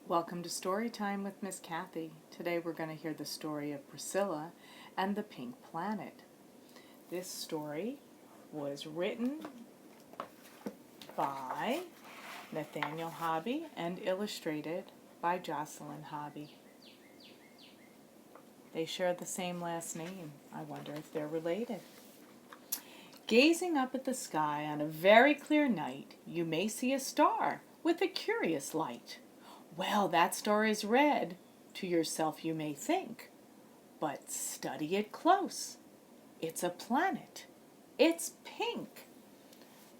Welcome to Story Time with Miss Kathie. Today we're going to hear the story of Priscilla and the Pink Planet. This story was written by Nathaniel Hobby and illustrated by Jocelyn Hobby. They share the same last name. I wonder if they're related. Gazing up at the sky on a very clear night, you may see a star with a curious light. Well, that star is red, to yourself you may think, but study it close. It's a planet. It's pink.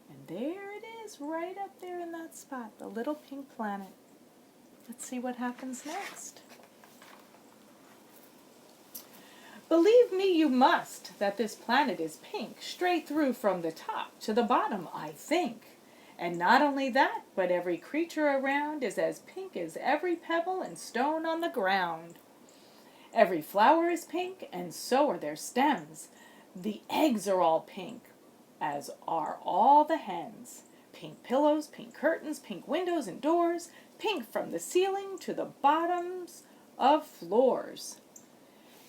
And there it is, right up there in that spot, the little pink planet. Let's see what happens next. Believe me, you must, that this planet is pink, straight through from the top to the bottom, I think. And not only that, but every creature around is as pink as every pebble and stone on the ground. Every flower is pink, and so are their stems. The eggs are all pink, as are all the hens. Pink pillows, pink curtains, pink windows and doors, pink from the ceiling to the bottoms of floors.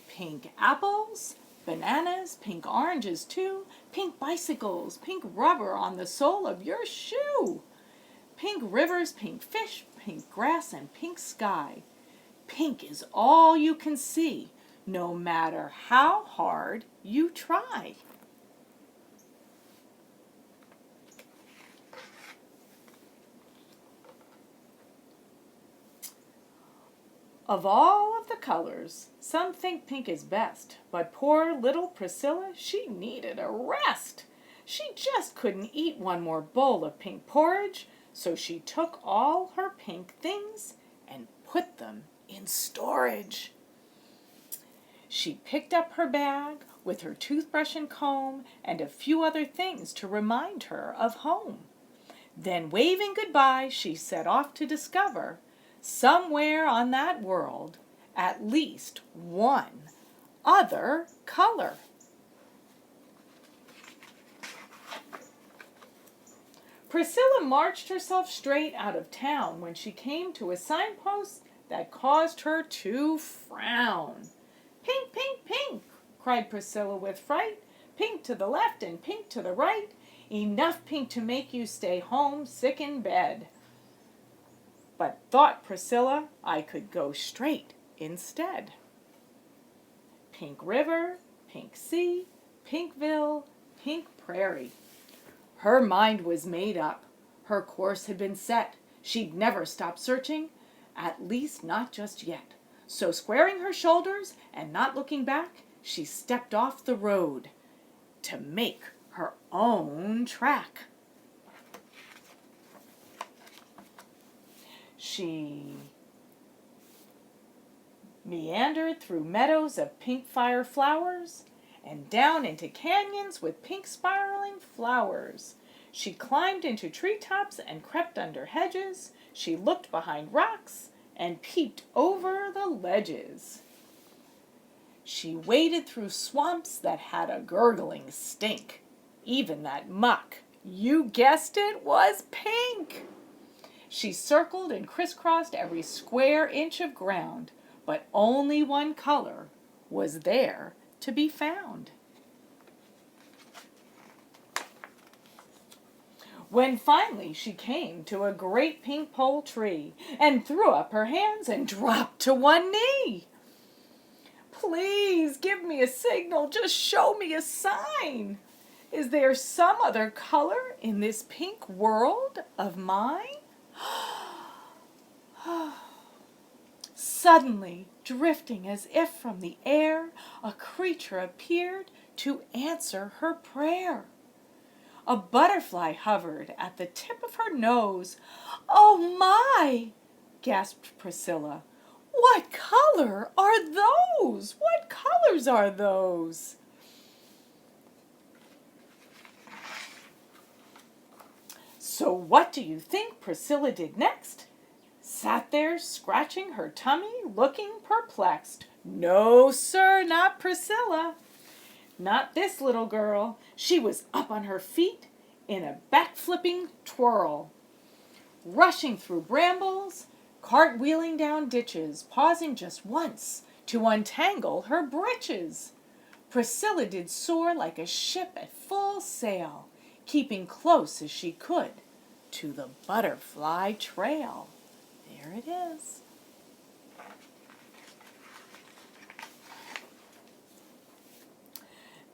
Pink apples, bananas, pink oranges too, pink bicycles, pink rubber on the sole of your shoe. Pink rivers, pink fish, pink grass, and pink sky. Pink is all you can see, no matter how hard you try. Of all of the colors, some think pink is best, but poor little Priscilla, she needed a rest. She just couldn't eat one more bowl of pink porridge, so she took all her pink things and put them in storage. She picked up her bag with her toothbrush and comb and a few other things to remind her of home. Then, waving goodbye, she set off to discover somewhere on that world, at least one other color. Priscilla marched herself straight out of town when she came to a signpost that caused her to frown. Pink, pink, pink, cried Priscilla with fright. Pink to the left and pink to the right. Enough pink to make you stay home sick in bed. But thought Priscilla, I could go straight instead. Pink river, pink sea, Pinkville, pink prairie. Her mind was made up. Her course had been set. She'd never stop searching, at least not just yet. So squaring her shoulders and not looking back, she stepped off the road to make her own track. She meandered through meadows of pink fire flowers and down into canyons with pink spiraling flowers. She climbed into treetops and crept under hedges. She looked behind rocks and peeped over the ledges. She waded through swamps that had a gurgling stink. Even that muck, you guessed it, was pink. She circled and crisscrossed every square inch of ground, but only one color was there to be found. When finally she came to a great pink pole tree and threw up her hands and dropped to one knee. Please give me a signal, just show me a sign. Is there some other color in this pink world of mine? Suddenly, drifting as if from the air, a creature appeared to answer her prayer. A butterfly hovered at the tip of her nose. Oh my, gasped Priscilla. What color are those? What colors are those? So what do you think Priscilla did next? Sat there scratching her tummy, looking perplexed. No, sir, not Priscilla. Not this little girl. She was up on her feet in a back-flipping twirl, rushing through brambles, cartwheeling down ditches, pausing just once to untangle her breeches. Priscilla did soar like a ship at full sail, keeping close as she could to the butterfly trail. There it is.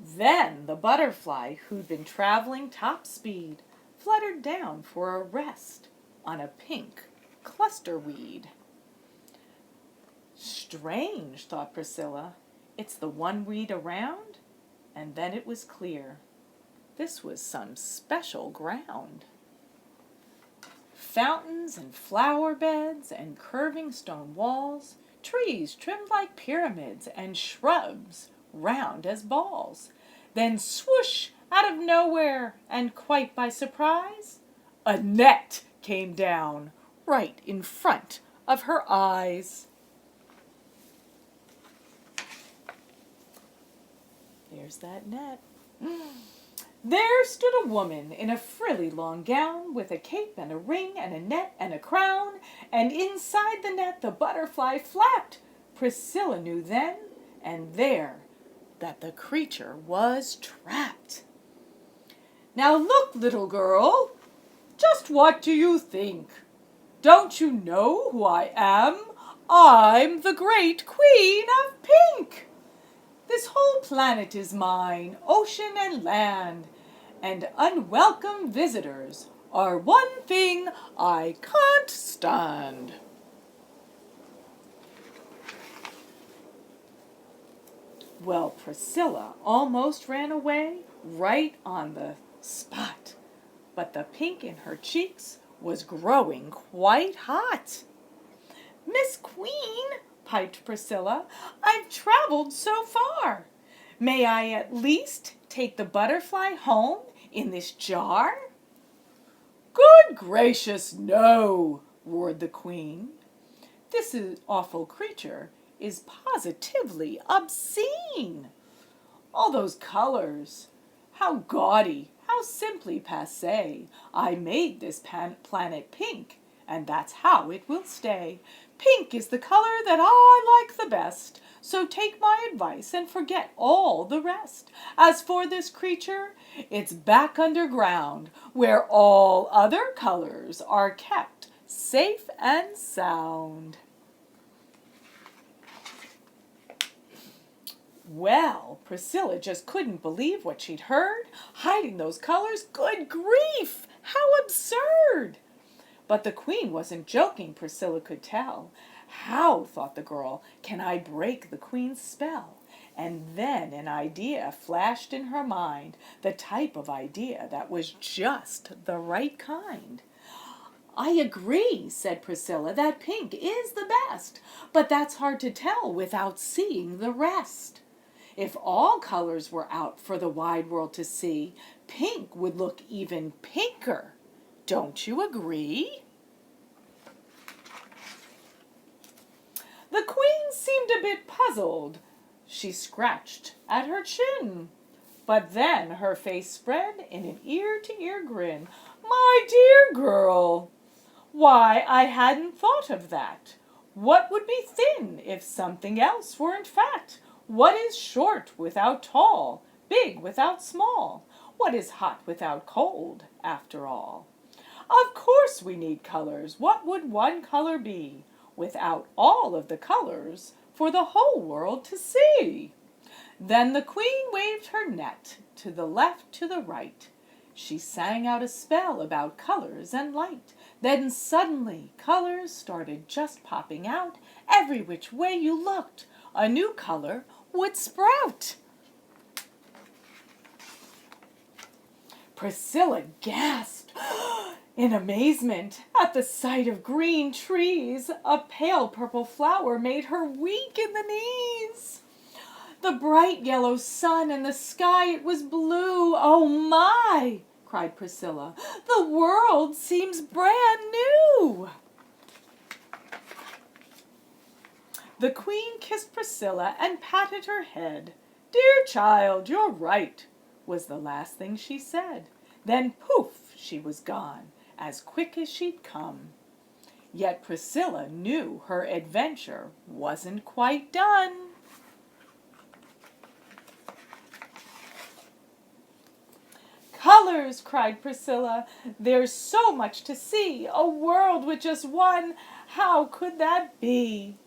Then the butterfly, who'd been traveling top speed, fluttered down for a rest on a pink cluster weed. Strange, thought Priscilla. It's the one weed around? And then it was clear. This was some special ground. Fountains and flower beds and curving stone walls, trees trimmed like pyramids and shrubs round as balls. Then swoosh, out of nowhere and quite by surprise, a net came down right in front of her eyes. There's that net. There stood a woman in a frilly long gown with a cape and a ring and a net and a crown, and inside the net the butterfly flapped. Priscilla knew then and there that the creature was trapped. Now look, little girl, just what do you think? Don't you know who I am? I'm the great Queen of Pink. This whole planet is mine, ocean and land, and unwelcome visitors are one thing I can't stand. Well, Priscilla almost ran away right on the spot, but the pink in her cheeks was growing quite hot. Miss Queen, piped Priscilla, I've traveled so far. May I at least take the butterfly home in this jar? Good gracious, no, roared the Queen. This awful creature is positively obscene. All those colors, how gaudy, how simply passé. I made this planet pink, and that's how it will stay. Pink is the color that I like the best, so take my advice and forget all the rest. As for this creature, it's back underground, where all other colors are kept safe and sound. Well, Priscilla just couldn't believe what she'd heard. Hiding those colors? Good grief! How absurd! But the Queen wasn't joking, Priscilla could tell. How, thought the girl, can I break the Queen's spell? And then an idea flashed in her mind, the type of idea that was just the right kind. I agree, said Priscilla, that pink is the best, but that's hard to tell without seeing the rest. If all colors were out for the wide world to see, pink would look even pinker. Don't you agree? The Queen seemed a bit puzzled. She scratched at her chin. But then her face spread in an ear-to-ear grin. My dear girl, why, I hadn't thought of that. What would be thin if something else weren't fat? What is short without tall, big without small? What is hot without cold, after all? Of course we need colors. What would one color be without all of the colors for the whole world to see? Then the Queen waved her net to the left, to the right. She sang out a spell about colors and light. Then suddenly colors started just popping out. Every which way you looked, a new color would sprout. Priscilla gasped in amazement at the sight of green trees. A pale purple flower made her weak in the knees. The bright yellow sun in the sky, it was blue. Oh my, cried Priscilla, the world seems brand new. The Queen kissed Priscilla and patted her head. Dear child, you're right, was the last thing she said. Then poof, she was gone, as quick as she'd come. Yet Priscilla knew her adventure wasn't quite done. "Colors!" cried Priscilla. "There's so much to see! A world with just one! How could that be?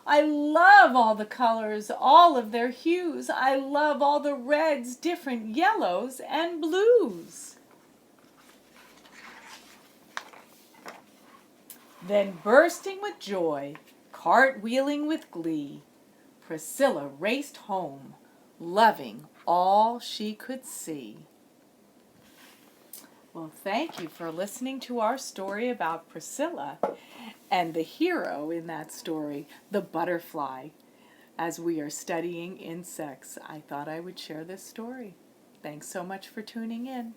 I love all the colors, all of their hues. I love all the reds, different yellows, and blues." Then, bursting with joy, cartwheeling with glee, Priscilla raced home, loving all she could see. Well, thank you for listening to our story about Priscilla and the hero in that story, the butterfly. As we are studying insects, I thought I would share this story. Thanks so much for tuning in.